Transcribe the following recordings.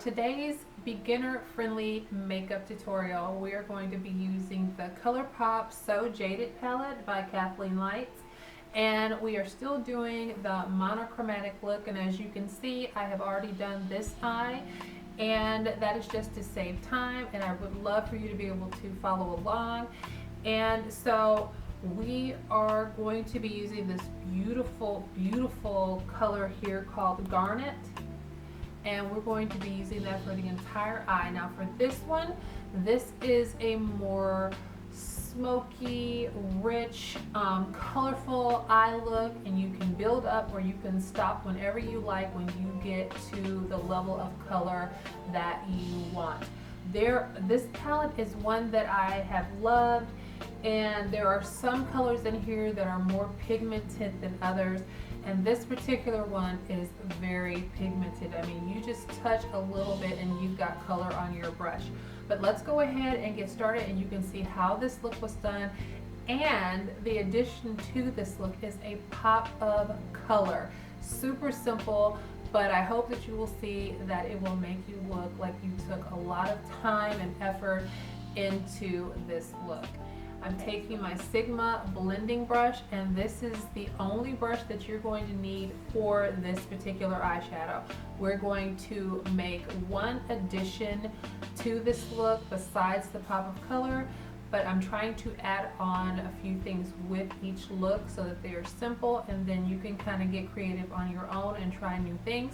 today's beginner-friendly makeup tutorial, we are going to be using the ColourPop So Jaded palette by Kathleen Lights. And we are still doing the monochromatic look, and as you can see, I have already done this eye, and that is just to save time, and I would love for you to be able to follow along. And so we are going to be using this beautiful, beautiful color here called Garnet, and we're going to be using that for the entire eye. Now for this one, this is a more smoky, rich, colorful eye look, and you can build up or you can stop whenever you like when you get to the level of color that you want. This palette is one that I have loved, and there are some colors in here that are more pigmented than others, and this particular one is very pigmented. I mean, you just touch a little bit and you've got color on your brush. But let's go ahead and get started, and you can see how this look was done. And the addition to this look is a pop of color. Super simple, but I hope that you will see that it will make you look like you took a lot of time and effort into this look. I'm taking my Sigma blending brush, and this is the only brush that you're going to need for this particular eyeshadow. We're going to make one addition to this look besides the pop of color, but I'm trying to add on a few things with each look so that they are simple, and then you can kind of get creative on your own and try new things.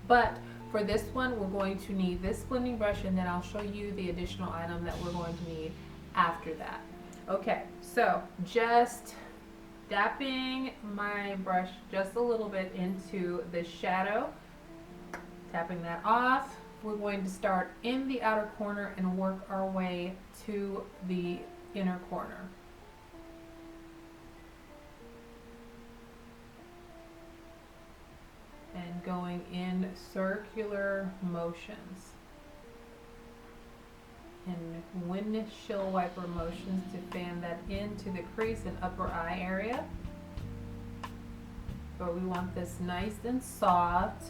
But for this one, we're going to need this blending brush, and then I'll show you the additional item that we're going to need after that. Okay, so just dapping my brush just a little bit into the shadow, tapping that off. We're going to start in the outer corner and work our way to the inner corner. And going in circular motions. And windshield wiper motions to fan that into the crease and upper eye area. But we want this nice and soft.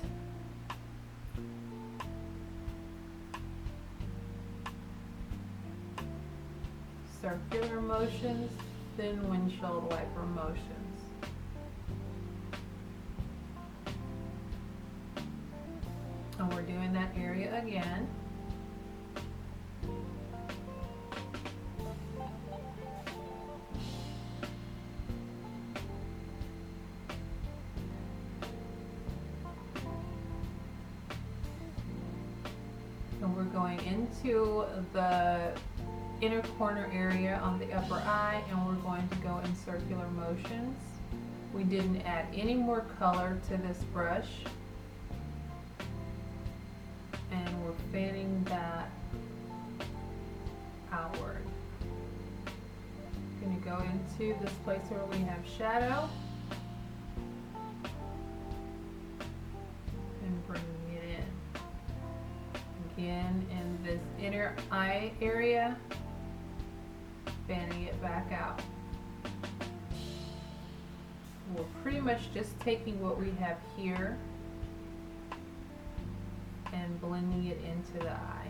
Circular motions, then windshield wiper motions. And we're doing that area again. And we're going into the inner corner area on the upper eye, and we're going to go in circular motions. We didn't add any more color to this brush, and we're fanning that outward. Going to go into this place where we have shadow and bring it in. Again, in this inner eye area, fanning it back out. We're pretty much just taking what we have here and blending it into the eye.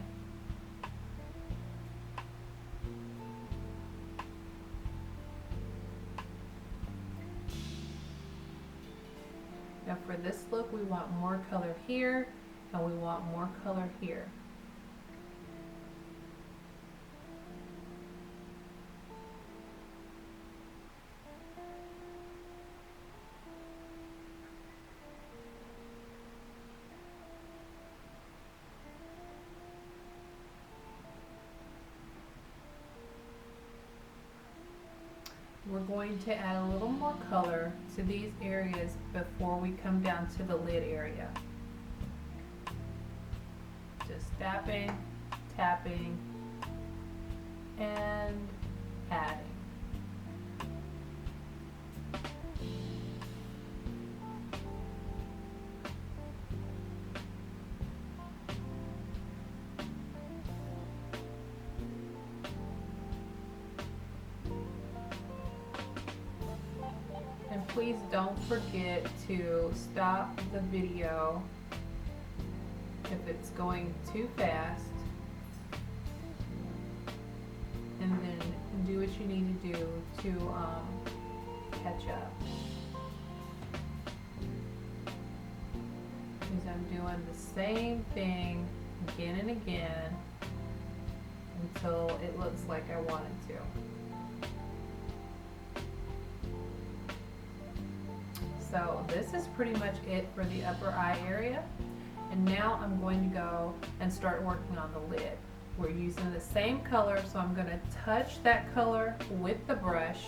Now for this look, we want more color here, and we want more color here. We're going to add a little more color to these areas before we come down to the lid area. Just tapping, tapping, and adding. Please don't forget to stop the video if it's going too fast, and then do what you need to do to catch up. Because I'm doing the same thing again and again until it looks like I want it to. So this is pretty much it for the upper eye area. And now I'm going to go and start working on the lid. We're using the same color, so I'm going to touch that color with the brush.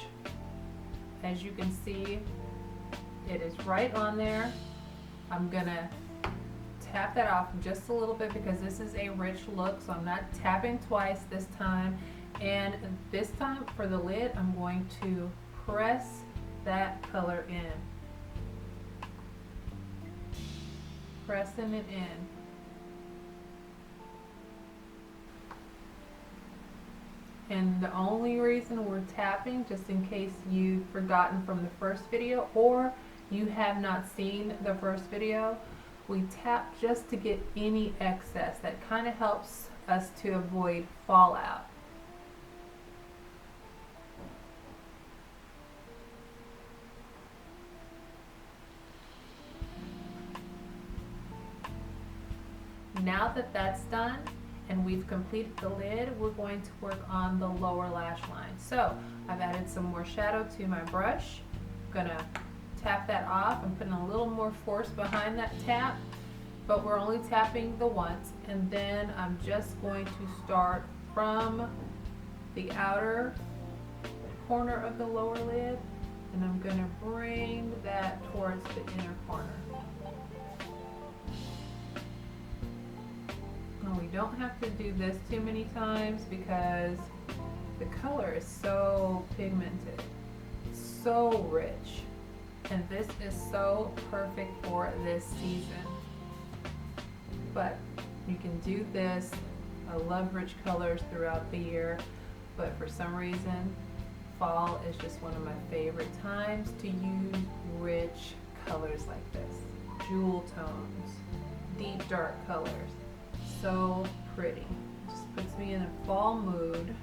As you can see, it is right on there. I'm going to tap that off just a little bit because this is a rich look, so I'm not tapping twice this time. And this time for the lid, I'm going to press that color in. Pressing it in. And the only reason we're tapping, just in case you've forgotten from the first video or you have not seen the first video, we tap just to get any excess. That kind of helps us to avoid fallout. Now that that's done and we've completed the lid, we're going to work on the lower lash line. So I've added some more shadow to my brush. I'm gonna tap that off. I'm putting a little more force behind that tap, but we're only tapping the once. And then I'm just going to start from the outer corner of the lower lid, and I'm gonna bring that towards the inner corner. We don't have to do this too many times because the color is so pigmented, so rich, and this is so perfect for this season. But you can do this. I love rich colors throughout the year, but for some reason fall is just one of my favorite times to use rich colors like this. Jewel tones, deep dark colors. So pretty. Just puts me in a fall mood.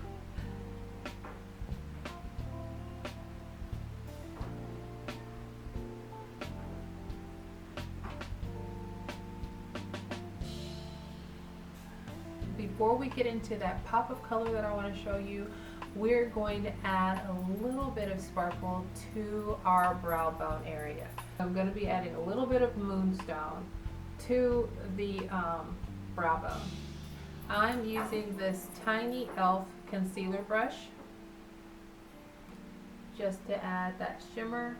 Before we get into that pop of color that I want to show you, we're going to add a little bit of sparkle to our brow bone area. I'm going to be adding a little bit of moonstone to the brow bone. I'm using this tiny e.l.f. concealer brush just to add that shimmer,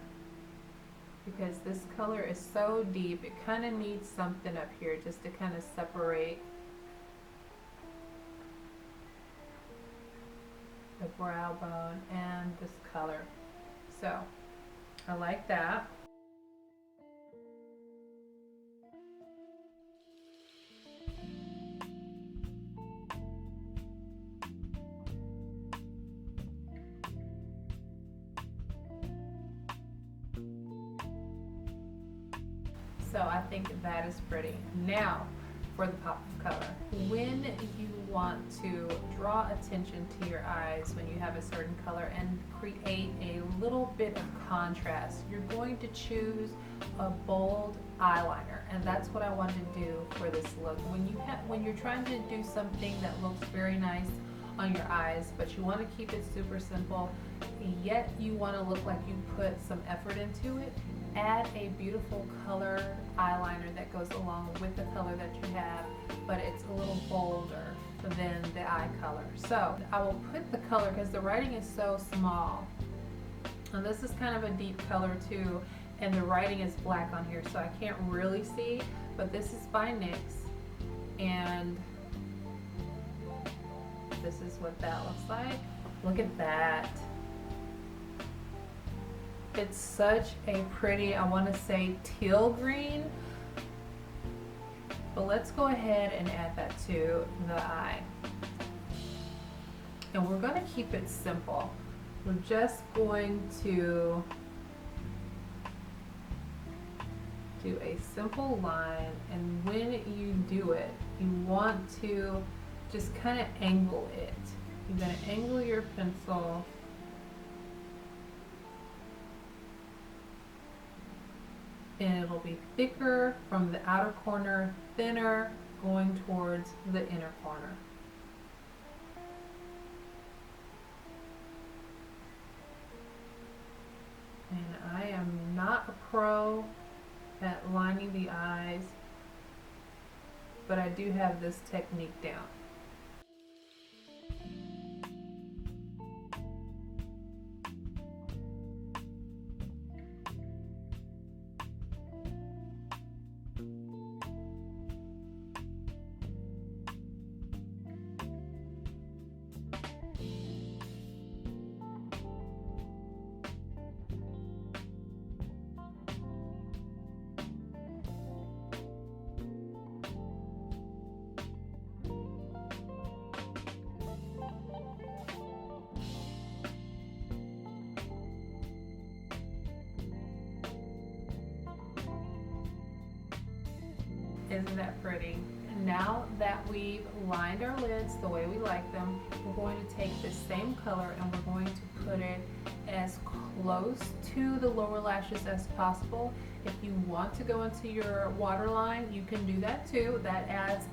because this color is so deep it kind of needs something up here just to kind of separate the brow bone and this color. So I like that. So I think that is pretty. Now for the pop of color. When you want to draw attention to your eyes when you have a certain color and create a little bit of contrast, you're going to choose a bold eyeliner, and that's what I want to do for this look. When you're trying to do something that looks very nice on your eyes, but you want to keep it super simple, yet you want to look like you put some effort into it, add a beautiful colored eyeliner that goes along with the color that you have, but it's a little bolder than the eye color. So I will put the color, because the writing is so small, and this is kind of a deep color too, and the writing is black on here, so I can't really see, but this is by NYX, and this is what that looks like. Look at that. It's such a pretty, I want to say teal green, but let's go ahead and add that to the eye. And we're going to keep it simple. We're just going to do a simple line, and when you do it, you want to just kind of angle it. You're going to angle your pencil and it'll be thicker from the outer corner, thinner going towards the inner corner. And I am not a pro at lining the eyes, but I do have this technique down. Isn't that pretty? And now that we've lined our lids the way we like them, we're going to take this same color and we're going to put it as close to the lower lashes as possible. If you want to go into your waterline, you can do that too. That adds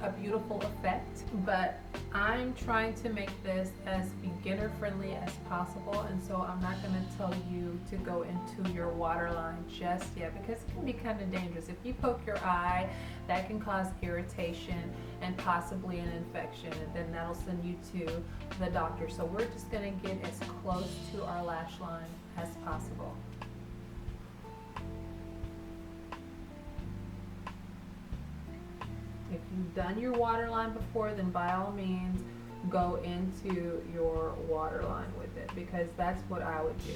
a beautiful effect. But I'm trying to make this as beginner friendly as possible, and so I'm not going to tell you to go into your waterline just yet because it can be kind of dangerous. If you poke your eye, that can cause irritation and possibly an infection, and then that'll send you to the doctor. So we're just going to get as close to our lash line as possible. If you've done your waterline before, then by all means go into your waterline with it, because that's what I would do.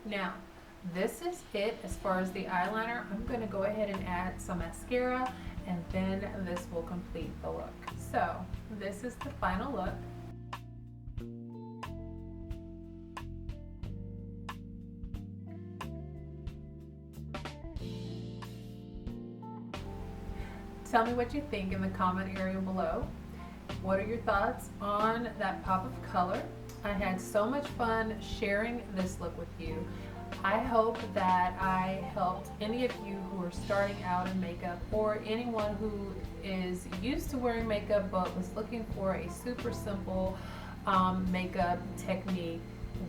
Now, this is it as far as the eyeliner. I'm going to go ahead and add some mascara, and then this will complete the look. So, this is the final look. Tell me what you think in the comment area below. What are your thoughts on that pop of color? I had so much fun sharing this look with you. I hope that I helped any of you who are starting out in makeup, or anyone who is used to wearing makeup but was looking for a super simple makeup technique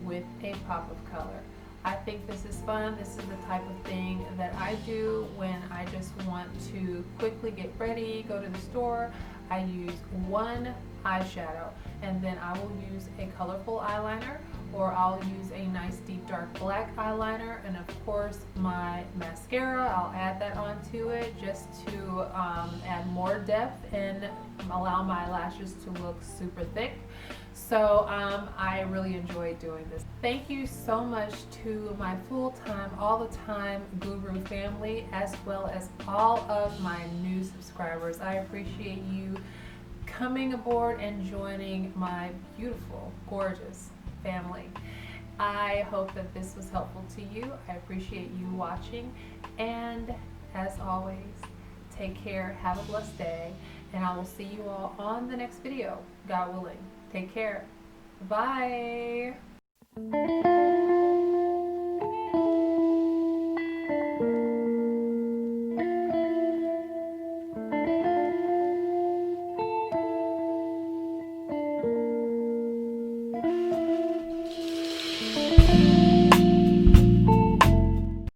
with a pop of color. I think this is fun. This is the type of thing that I do when I just want to quickly get ready, go to the store. I use one eyeshadow, and then I will use a colorful eyeliner, or I'll use a nice deep dark black eyeliner, and of course my mascara. I'll add that onto it just to add more depth and allow my lashes to look super thick. So I really enjoy doing this. Thank you so much to my full-time, all the time Guru family, as well as all of my new subscribers. I appreciate you coming aboard and joining my beautiful, gorgeous family. I hope that this was helpful to you. I appreciate you watching, and as always, take care, have a blessed day, and I will see you all on the next video, God willing. Take care. Bye.